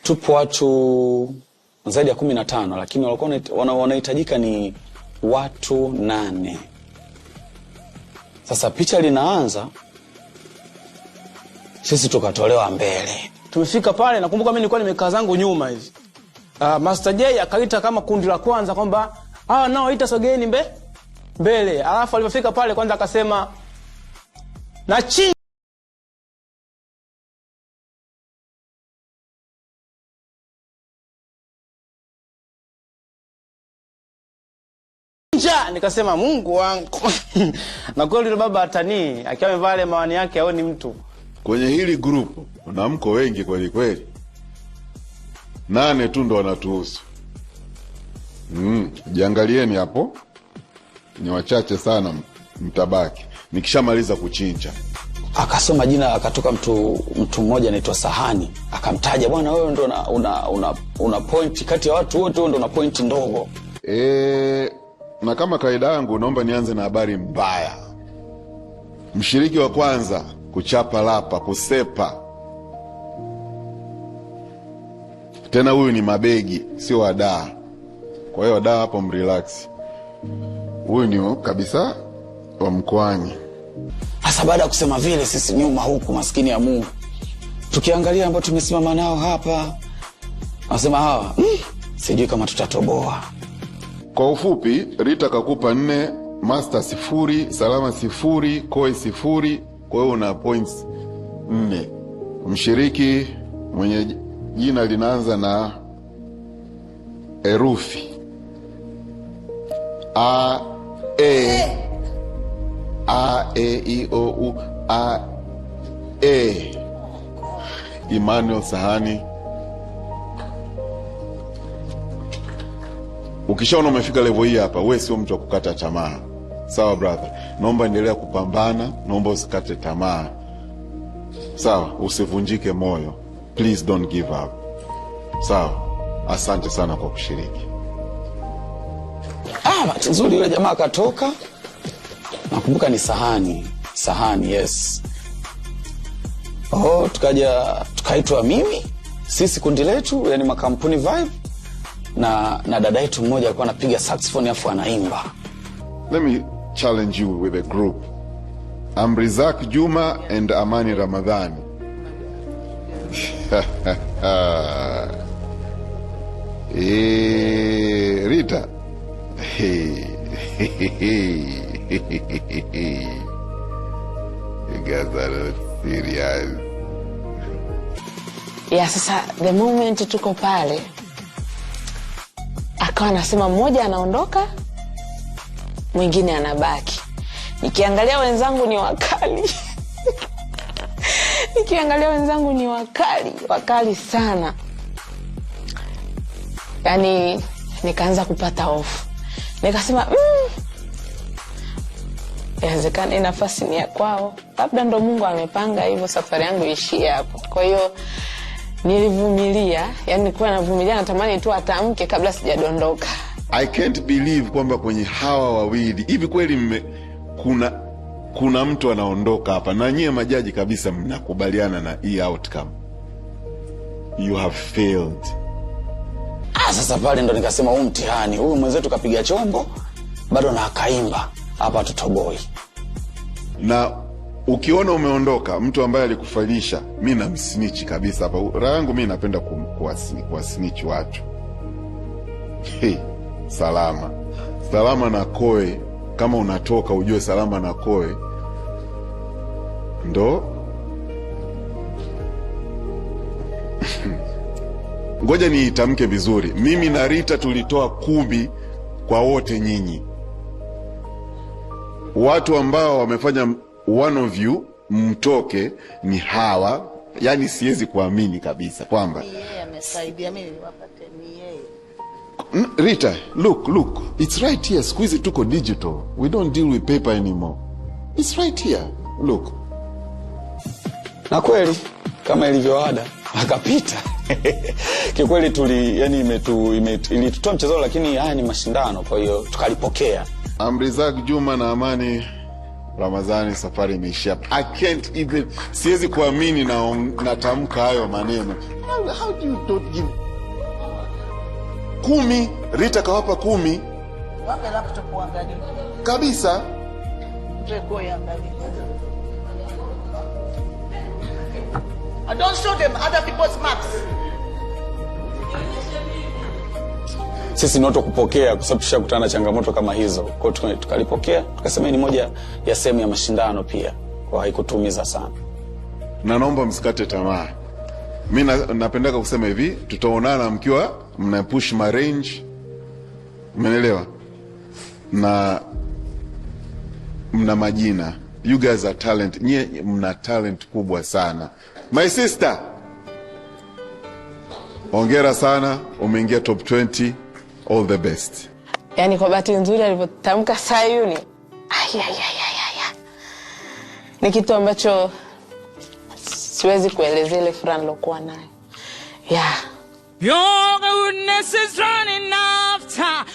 tupo watu zaidi ya 15, lakini walikuwa wanahitajika ni watu 8. Sasa picha linaanza, sisi tukatolewa mbele. Tumefika pale, nakumbuka mimi nilikuwa nimekaa zangu nyuma hivi. Master J akaita kama kundi la kwanza kwamba nao ita sogeeni mbele. Alafu alipofika pale kwanza akasema na chinja. Nikasema Mungu wangu. Na kweli yule baba atanii akiwa amevaa ile mawani yake haoni mtu. Kwenye hili group na mko wengi kweli kweli. 8 tu ndo wanatuhusu. Jiangalieni hapo. Ni wachache sana mtabaki. Nikishamaliza kuchinja. Akasoma jina, akatoka mtu mmoja anaitwa Sahani. Akamtaja, bwana wewe ndo una point kati ya watu wote, ndo una point ndogo. Na kama kaida yangu naomba nianze na habari mbaya. Mshiriki wa kwanza kuchapa lapa, kusepa. Tena huyu ni mabegi, sio wadaa. Kwa hiyo wadaa hapo mrelax. Huyu ni kabisa wa mkwani. Hasa baada ya kusema vile, sisi nyuma huku maskini ya Mungu tukiangalia ambao tumesimama nao hapa, nasema hawa sijui kama tutatoboa. Kwa ufupi, Rita kakupa 4, Master 0, Salama 0, Koi 0. Kwa hiyo una points 4. Mshiriki mwenye jina linaanza na herufi A, E, I, O, U, A, E. Emmanuel Sahani. Ukishaona umefika level hii hapa, wewe sio mtu wa kukata tamaa. Sawa brother? Naomba endelea kupambana, naomba usikate tamaa. Sawa, usivunjike moyo. Please don't give up. Sawa? Asante sana kwa kushiriki. Bahati nzuri yule jamaa akatoka. Nakumbuka ni Sahani, yes. Tukaitwa mimi, sisi kundi letu, yani makampuni Vibe. Na dada yetu mmoja alikuwa anapiga saxophone afu anaimba. Let me challenge you with a group. I'm Rizak Juma and Amani Ramadhani. Rita. You guys are not serious. Sasa the moment tuko pale, akawa anasema mmoja anaondoka, mwingine anabaki. Nikiangalia wenzangu ni wakali. Wakali sana. Yani nikaanza kupata hofu. Nikasema inawezekana nafasi ni ya kwao. Labda ndo Mungu amepanga hivyo safari yangu ishie hapo. Kwa hiyo nilivumilia, yani nilikuwa navumilia, natamani tu atamke kabla sijadondoka. I can't believe kwamba kwenye hawa wawili hivi kweli kuna mtu anaondoka hapa na nyie majaji kabisa mnakubaliana na hii outcome. You have failed. Sasa pale ndo nikasema huu mtihani, huyu mwenzetu kapiga chombo bado na akaimba, hapa tutoboi. Na ukiona umeondoka mtu ambaye alikufanyisha, mimi namsnitch kabisa hapa. Raha yangu mimi napenda kuwasnitch watu. Salama na Koe, kama unatoka ujue Salama na Koe ndo ngoja niitamke vizuri. Mimi na Rita tulitoa 10 kwa wote nyinyi. Watu ambao wamefanya one of you mtoke ni hawa. Yani siwezi kuamini kabisa kwamba yeye amesaidia mimi niwapate ni yeye. Rita, look, it's right here. Squeeze tuko digital. We don't deal with paper anymore. It's right here. Look. Na kweli kama ilivyoada akapita. Kikweli ilitutoa mchezo, lakini haya ni mashindano, kwa hiyo tukalipokea. Rizak Juma na Amani Ramadhani, safari imeishia. I can't even, siwezi kuamini na natamka hayo maneno. How do you don't give 10? Rita kawapa 10 Wape laptop uangalie. kabisa. Go iangalie. Don't show them other people's maps. Sisi ni watu kupokea, kwa sababu tushakutana na changamoto kama hizo. Kwa hiyo tukalipokea, tukasema ni moja ya sehemu ya mashindano pia, kwa haikutumiza sana. Na naomba msikate tamaa. Mimi napendeka kusema hivi, tutaonana mkiwa mna push ma range. Umeelewa? Na mna majina. You guys are talent. Nyie mna talent kubwa sana. My sister, hongera sana, umeingia top 20. All the best. Yani kwa bahati nzuri alipotamka Sayuni, ni kitu ambacho siwezi kuelezea ile furaha nilokuwa nayo. Your goodness is running after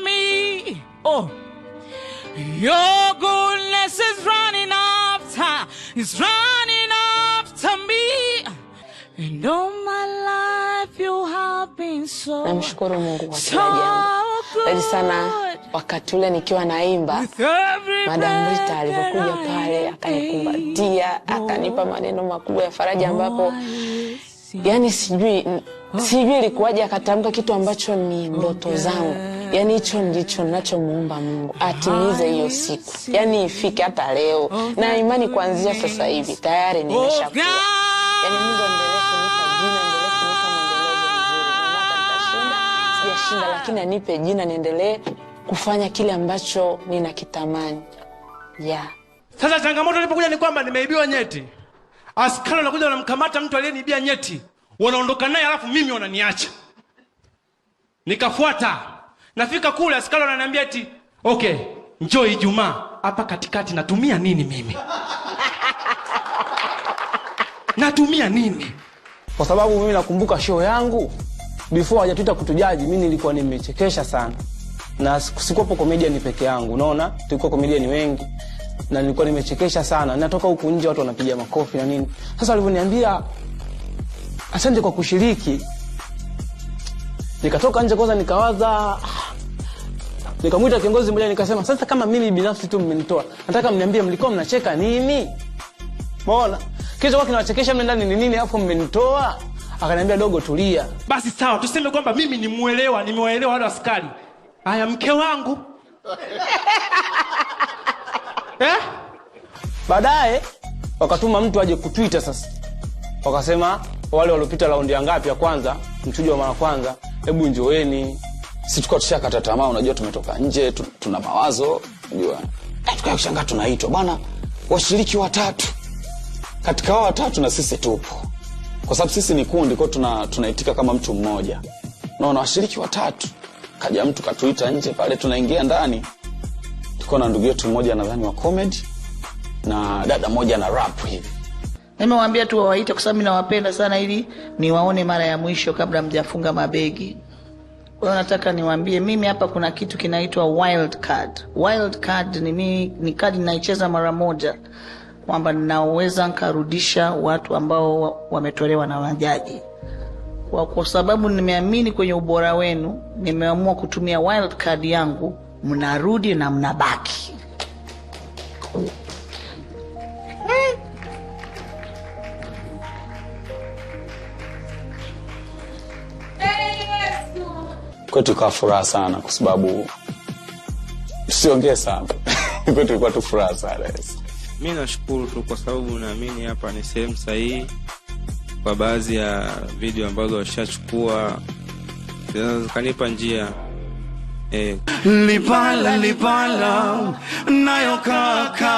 me. Oh, your goodness is running after me. And all my life you have been so. Namshukuru Mungu kwa kila jambo. Zaidi sana wakati ule nikiwa naimba, Madam Rita alipokuja pale akanikumbatia, akanipa maneno makubwa ya faraja, ambapo yani sijui ilikuwaje akatamka kitu ambacho ni ndoto zangu. Yani hicho ndicho ninachomuomba Mungu atimize hiyo siku. Yani ifike hata leo. Na imani kuanzia sasa hivi tayari nimeshakuwa. Yani Mungu endelee kunipa jina, endelee kunipa mwendelezo mzuri. Mwaka nitashinda, sijashinda, lakini anipe jina niendelee kufanya kile ambacho ninakitamani. Sasa changamoto ilipokuja ni kwamba nimeibiwa nyeti. Askari wanakuja wanamkamata mtu aliyeniibia nyeti. Wanaondoka naye alafu mimi wananiacha. Nikafuata. Nafika kule askari wananiambia eti, "Okay, njoo Ijumaa. Hapa katikati natumia nini mimi?" Natumia nini? Kwa sababu mimi nakumbuka show yangu before hajatuita kutujaji, mimi nilikuwa nimechekesha sana. Na sikuwepo comedian peke yangu, unaona? Tulikuwa comedian wengi. Na nilikuwa nimechekesha sana. Natoka huku nje watu wanapiga makofi na nini. Sasa waliponiambia asante kwa kushiriki, nikatoka nje kwanza nikawaza, nikamwita kiongozi mmoja nikasema, sasa kama mimi binafsi tu mmenitoa, nataka mniambie mlikuwa mnacheka nini? Umeona? Kitu kwa kinawachekesha mimi ndani ni nini hapo mmenitoa? Akaniambia, dogo tulia. Basi sawa, tuseme kwamba mimi nimewaelewa wale askari. Haya, mke wangu. Baadaye wakatuma mtu aje kutwita sasa. Wakasema wale waliopita raundi ya ngapi ya kwanza, mchujo wa mara kwanza, hebu njoeni. Sisi tulikuwa tushakata tamaa, unajua tumetoka nje, tuna mawazo, unajua. Tukashangaa tunaitwa, bwana, washiriki 3. Katika hao 3 na sisi tupo. Kwa sababu sisi ni kundi, kwa tunaitika kama mtu mmoja. Unaona, washiriki 3. Kaja mtu katuita nje pale, tunaingia ndani. Tuko na ndugu yetu mmoja nadhani wa comedy na dada moja na rap hivi. Nimewaambia tu wawaite kwa sababu mimi nawapenda sana, ili niwaone mara ya mwisho kabla mjafunga mabegi. Kwa hiyo nataka niwaambie, mimi hapa kuna kitu kinaitwa wild card. Wild card ni kadi ninaicheza mara moja, kwamba ninaweza nkarudisha watu ambao wametolewa na majaji. Kwa sababu nimeamini kwenye ubora wenu, nimeamua kutumia wild card yangu, mnarudi na mnabaki. Kwa tukawa furaha sana kwa sababu tusiongee sana. Kwa tulikuwa tu furaha sana. Mimi nashukuru tu kwa sababu naamini hapa ni sehemu sahihi kwa baadhi ya video ambazo washachukua, kanipa njia. Lipala nayo kaka.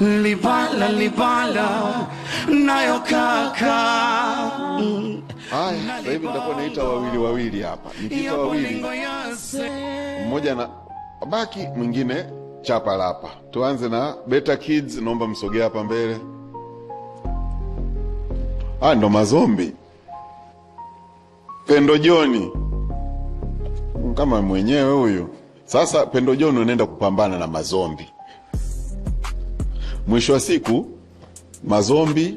Lipala nayo kaka. Haya, sasa hivi nitakuwa naita wawili hapa. Nikiita wawili, mmoja na baki, mwingine chapa lapa. Tuanze na Beta Kids, naomba msogea hapa mbele. Ndo mazombi. Pendo Joni. Kama mwenyewe huyu. Sasa Pendo John unaenda kupambana na mazombi. Mwisho wa siku mazombi